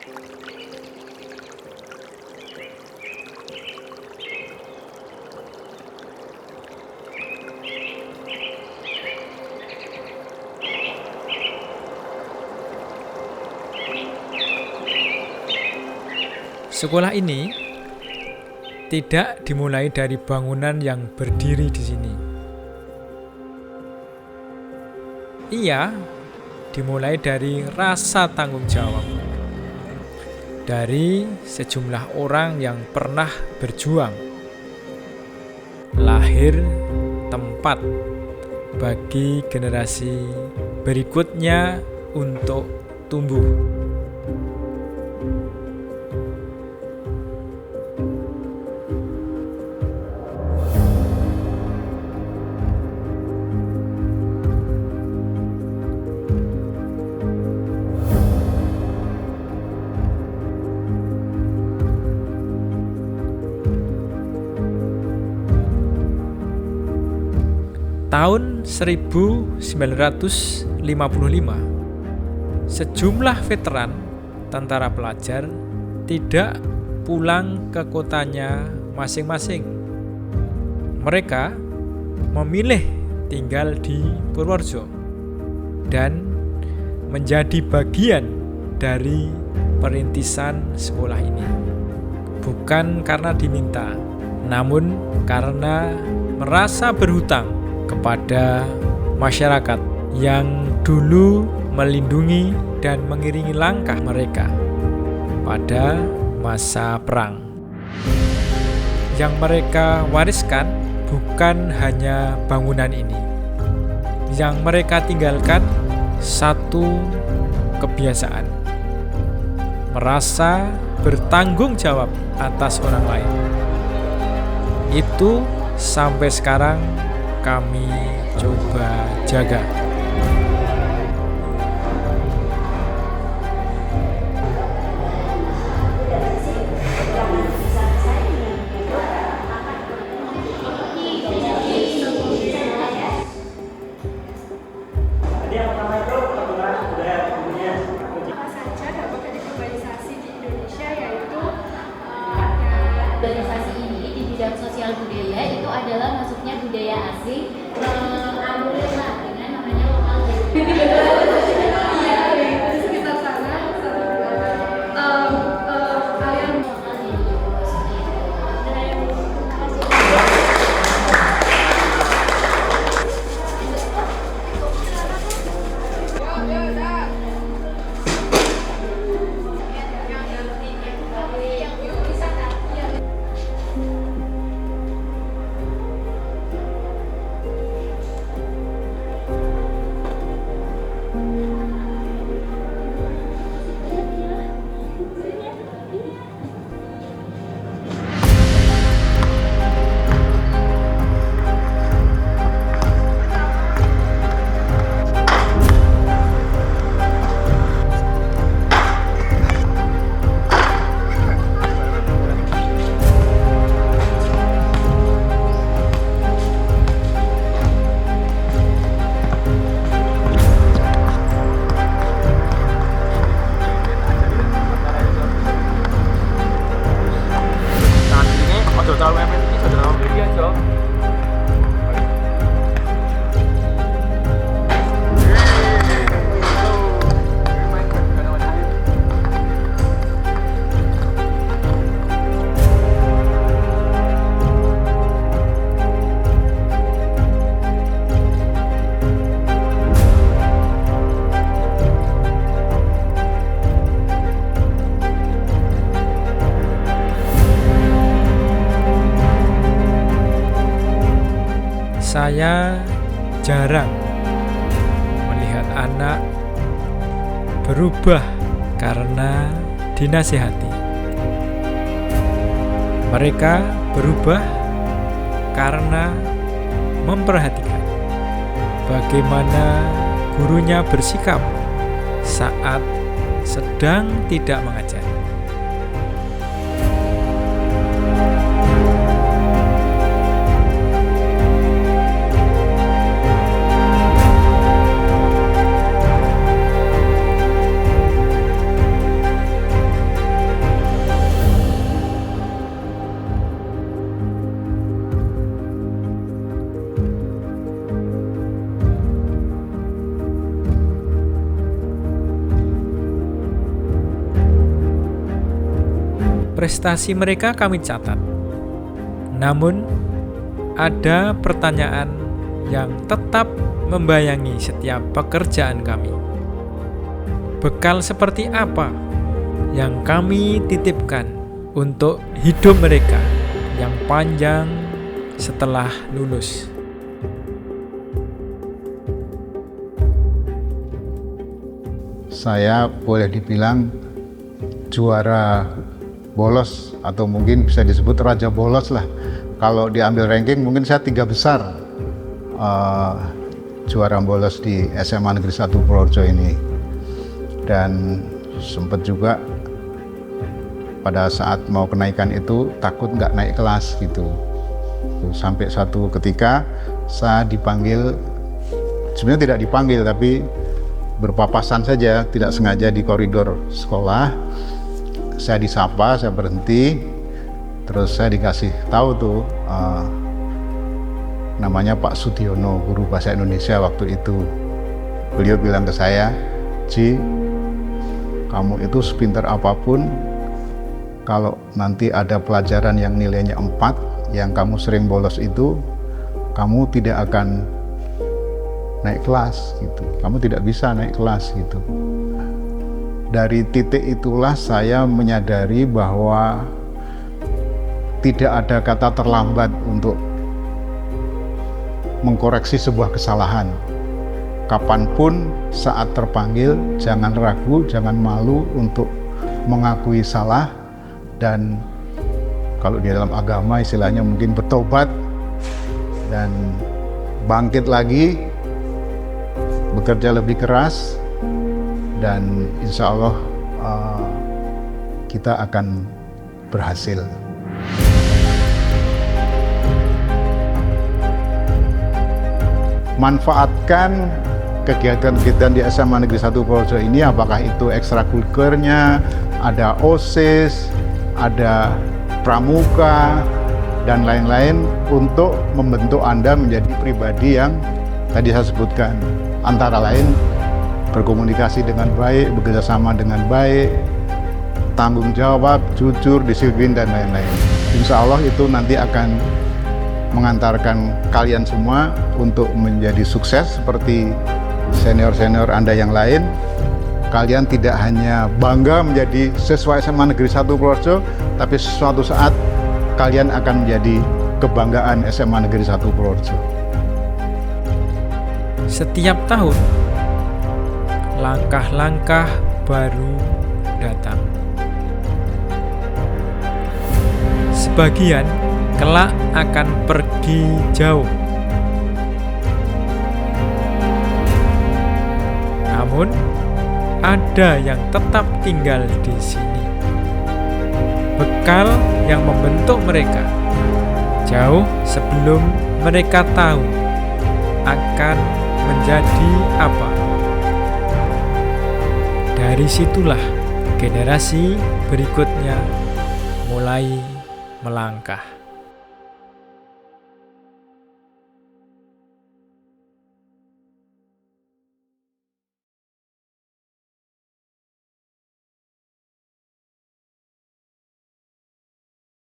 Sekolah ini tidak dimulai dari bangunan yang berdiri di sini. Ia dimulai dari rasa tanggung jawab dari sejumlah orang yang pernah berjuang. Lahir tempat bagi generasi berikutnya untuk tumbuh. Tahun 1955, sejumlah veteran tentara pelajar tidak pulang ke kotanya masing-masing. Mereka memilih tinggal di Purworejo dan menjadi bagian dari perintisan sekolah ini. Bukan karena diminta, namun karena merasa berhutang kepada masyarakat yang dulu melindungi dan mengiringi langkah mereka pada masa perang. Yang mereka wariskan bukan hanya bangunan ini. Yang mereka tinggalkan satu kebiasaan, merasa bertanggung jawab atas orang lain. Itu sampai sekarang kami coba jaga. Organisasi ini di bidang sosial budaya itu adalah masuknya budaya asing alhamdulillah dengan namanya lokal sekitar sana kalian Saya jarang melihat anak berubah karena dinasihati. Mereka berubah karena memperhatikan bagaimana gurunya bersikap saat sedang tidak mengajar. Prestasi mereka kami catat. Namun, ada pertanyaan yang tetap membayangi setiap pekerjaan kami. Bekal seperti apa yang kami titipkan untuk hidup mereka yang panjang setelah lulus? Saya boleh dibilang juara bolos, atau mungkin bisa disebut raja bolos lah. Kalau diambil ranking mungkin saya 3 besar juara bolos di SMA Negeri 1 Purworejo ini. Dan sempat juga pada saat mau kenaikan itu takut nggak naik kelas gitu. Sampai satu ketika saya dipanggil, sebenarnya tidak dipanggil tapi berpapasan saja, tidak sengaja di koridor sekolah. Saya disapa, saya berhenti, terus saya dikasih tahu tuh namanya Pak Sudiono, guru bahasa Indonesia waktu itu. Beliau bilang ke saya, "Ji, kamu itu sepintar apapun, kalau nanti ada pelajaran yang nilainya 4, yang kamu sering bolos itu, kamu tidak akan naik kelas gitu. Kamu tidak bisa naik kelas gitu." Dari titik itulah saya menyadari bahwa tidak ada kata terlambat untuk mengkoreksi sebuah kesalahan. Kapanpun saat terpanggil, jangan ragu, jangan malu untuk mengakui salah, dan kalau di dalam agama istilahnya mungkin bertobat dan bangkit lagi, bekerja lebih keras, dan insya Allah kita akan berhasil. Manfaatkan kegiatan-kegiatan di SMA Negeri 1 Purworejo ini, apakah itu ekstrakurikulernya, ada OSIS, ada pramuka, dan lain-lain, untuk membentuk Anda menjadi pribadi yang tadi saya sebutkan, antara lain berkomunikasi dengan baik, bekerjasama dengan baik, tanggung jawab, jujur, disiplin, dan lain-lain. Insya Allah itu nanti akan mengantarkan kalian semua untuk menjadi sukses seperti senior-senior Anda yang lain. Kalian tidak hanya bangga menjadi siswa SMA Negeri 1 Purworejo, tapi suatu saat kalian akan menjadi kebanggaan SMA Negeri 1 Purworejo. Setiap tahun, langkah-langkah baru datang. Sebagian kelak akan pergi jauh. Namun, ada yang tetap tinggal di sini. Bekal yang membentuk mereka jauh sebelum mereka tahu akan menjadi apa. Dari situlah generasi berikutnya mulai melangkah.